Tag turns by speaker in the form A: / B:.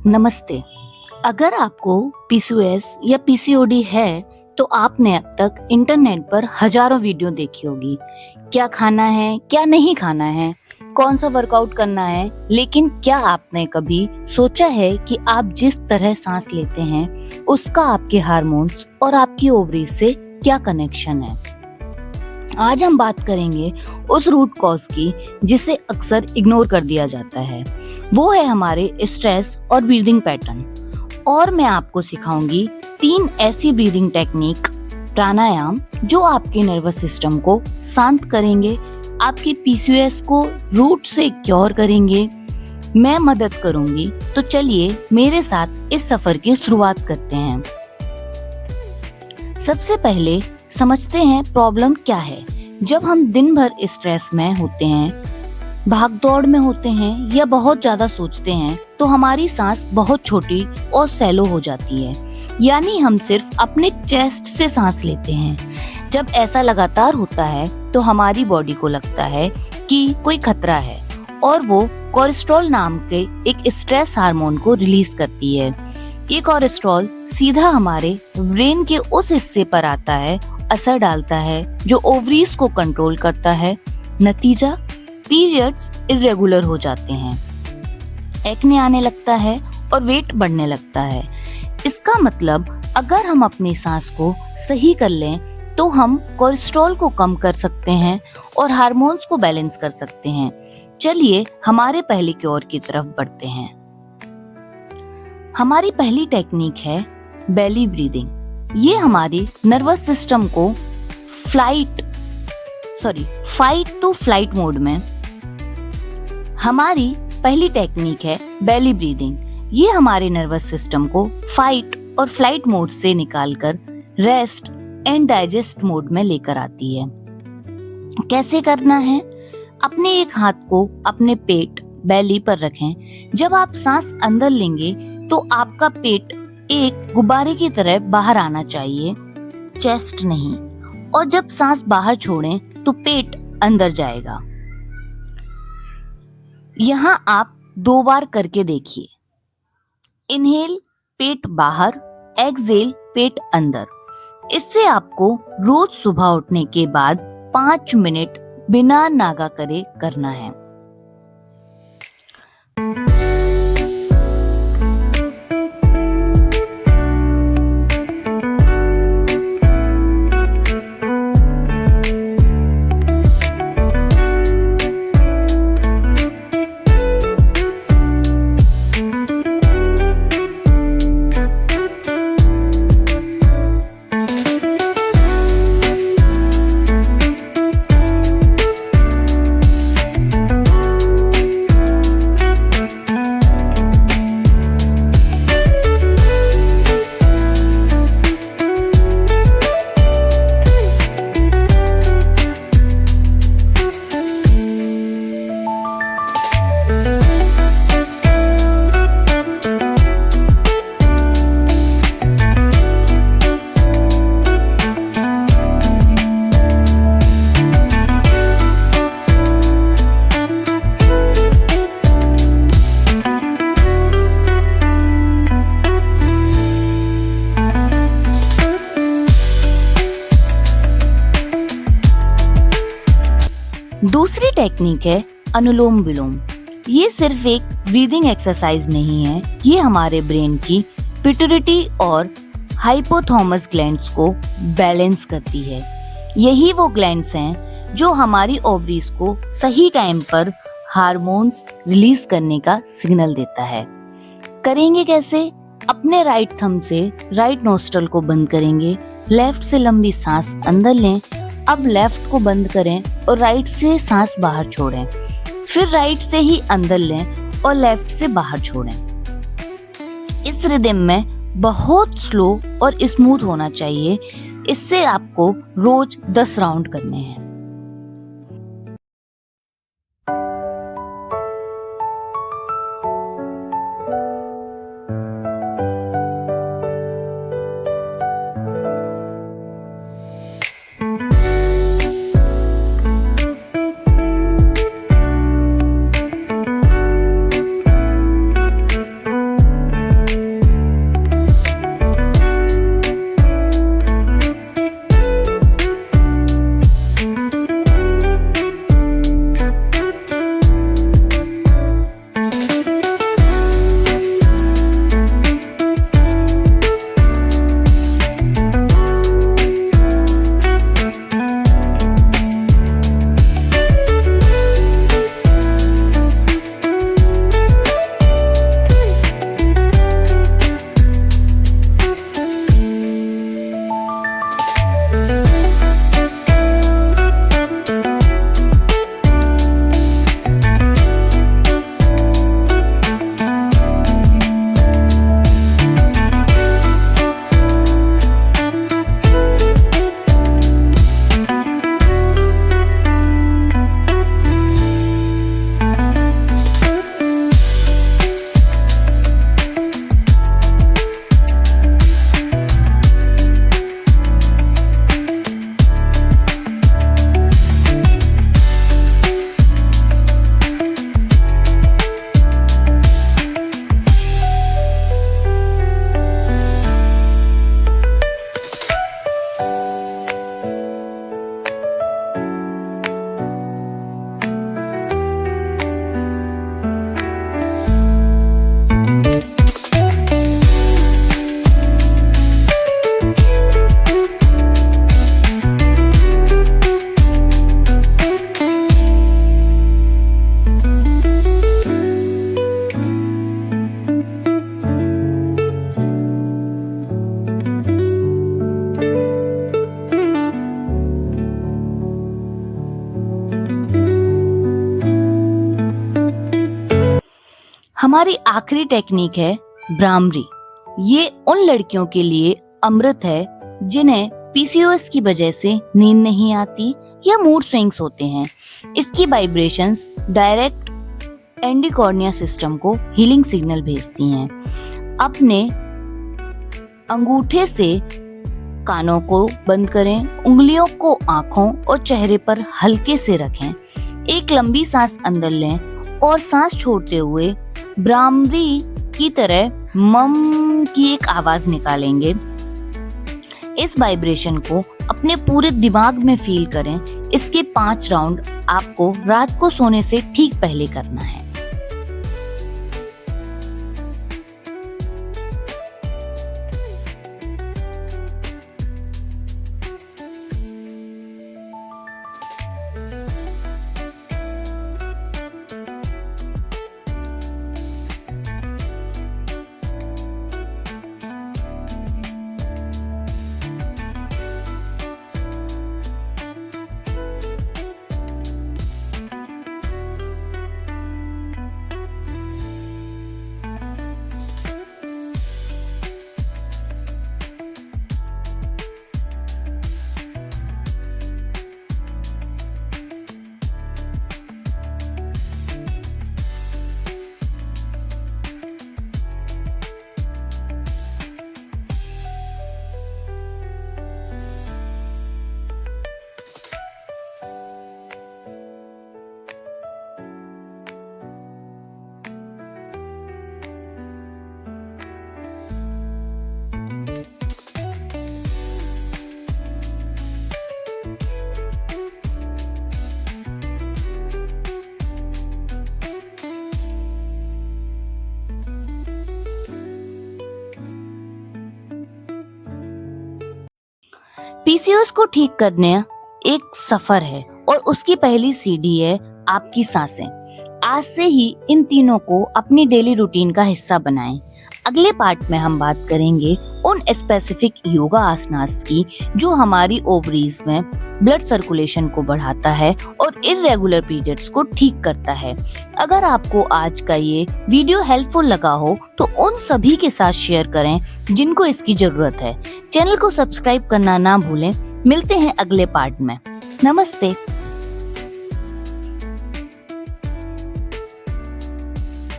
A: नमस्ते। अगर आपको पीसीओएस या पीसीओडी है तो आपने अब तक इंटरनेट पर हजारों वीडियो देखी होगी। क्या खाना है, क्या नहीं खाना है, कौन सा वर्कआउट करना है, लेकिन क्या आपने कभी सोचा है कि आप जिस तरह सांस लेते हैं उसका आपके हार्मोन्स और आपकी ओवरीज से क्या कनेक्शन है। आज हम बात करेंगे उस रूट कॉज की जिसे अक्सर इग्नोर कर दिया जाता है। वो है हमारे स्ट्रेस और ब्रीदिंग पैटर्न। और मैं आपको सिखाऊंगी 3 ऐसी ब्रीदिंग टेक्निक, प्राणायाम, जो आपके नर्वस सिस्टम को शांत करेंगे, आपकी पीसीओएस को रूट से क्योर करेंगे। मैं मदद करूंगी, तो चलिए मेरे साथ इस सफर की शुरुआत करते हैं। सबसे पहले समझते हैं प्रॉब्लम क्या है। जब हम दिन भर स्ट्रेस में होते हैं, भागदौड़ में होते हैं या बहुत ज्यादा सोचते हैं तो हमारी सांस बहुत छोटी और सैलो हो जाती है, यानी हम सिर्फ अपने चेस्ट से सांस लेते हैं। जब ऐसा लगातार होता है तो हमारी बॉडी को लगता है कि कोई खतरा है और वो कोलेस्ट्रॉल नाम के एक स्ट्रेस हार्मोन को रिलीज करती है। ये कोलेस्ट्रॉल सीधा हमारे ब्रेन के उस हिस्से पर आता है, असर डालता है, जो ओवरीज को कंट्रोल करता है। नतीजा, पीरियड्स इरेगुलर हो जाते हैं, एक्ने आने लगता है और वेट बढ़ने लगता है। इसका मतलब अगर हम अपनी सांस को सही कर लें तो हम कोलेस्ट्रॉल को कम कर सकते हैं और हार्मोन्स को बैलेंस कर सकते हैं। चलिए हमारे पहले क्योर की तरफ बढ़ते हैं। हमारी पहली टेक्निक है बेली ब्रीदिंग। ये हमारी नर्वस सिस्टम को फाइट टू फ्लाइट मोड में। हमारी पहली टेक्निक है बेली ब्रीदिंग। ये हमारे नर्वस सिस्टम को फाइट और फ्लाइट मोड से निकालकर रेस्ट एंड डाइजेस्ट मोड में लेकर आती है। कैसे करना है? अपने एक हाथ को अपने पेट बेली पर रखें। जब आप सांस अंदर लेंगे तो आपका पेट एक गुब्बारे की तरह बाहर आना चाहिए, चेस्ट नहीं। और जब सांस बाहर छोड़ें तो पेट अंदर जाएगा। यहाँ आप 2 बार करके देखिए। इनहेल पेट बाहर, एक्सहेल पेट अंदर। इससे आपको रोज सुबह उठने के बाद 5 मिनट बिना नागा करे करना है। दूसरी टेक्निक है अनुलोम विलोम। ये सिर्फ एक ब्रीदिंग एक्सरसाइज नहीं है, ये हमारे ब्रेन की पिट्यूटरी और हाइपोथैलेमस ग्लैंड्स को बैलेंस करती है। यही वो ग्लैंड्स हैं जो हमारी ओवरीज को सही टाइम पर हार्मोन्स रिलीज करने का सिग्नल देता है। करेंगे कैसे? अपने राइट थंब से राइट नोस्ट्रल को बंद करेंगे, लेफ्ट से लंबी सांस अंदर लें। अब लेफ्ट को बंद करें और राइट से सांस बाहर छोड़ें। फिर राइट से ही अंदर लें और लेफ्ट से बाहर छोड़ें। इस रिदम में बहुत स्लो और स्मूथ होना चाहिए। इससे आपको रोज 10 राउंड करने हैं। हमारी आखिरी टेक्निक है भ्रामरी। ये उन लड़कियों के लिए अमृत है जिन्हें पीसीओएस की वजह से नींद नहीं आती या मूड स्विंग्स होते हैं। इसकी वाइब्रेशंस डायरेक्ट एंडोकॉर्निया सिस्टम को हीलिंग सिग्नल भेजती हैं। अपने अंगूठे से कानों को बंद करें, उंगलियों को आंखों और चेहरे पर हल्के से रखें। एक लंबी सांस अंदर लें और सांस छोड़ते हुए भ्रामरी की तरह मम की एक आवाज निकालेंगे। इस वाइब्रेशन को अपने पूरे दिमाग में फील करें। इसके 5 राउंड आपको रात को सोने से ठीक पहले करना है। पीसीओएस को ठीक करने एक सफर है और उसकी पहली सीढ़ी है आपकी सांसें। आज से ही इन तीनों को अपनी डेली रूटीन का हिस्सा बनाएं। अगले पार्ट में हम बात करेंगे उन स्पेसिफिक योगा आसनास की जो हमारी ओवरीज में ब्लड सर्कुलेशन को बढ़ाता है और इररेगुलर पीरियड्स को ठीक करता है। अगर आपको आज का ये वीडियो हेल्पफुल लगा हो तो उन सभी के साथ शेयर करें जिनको इसकी जरूरत है। चैनल को सब्सक्राइब करना ना भूलें। मिलते हैं अगले पार्ट में। नमस्ते।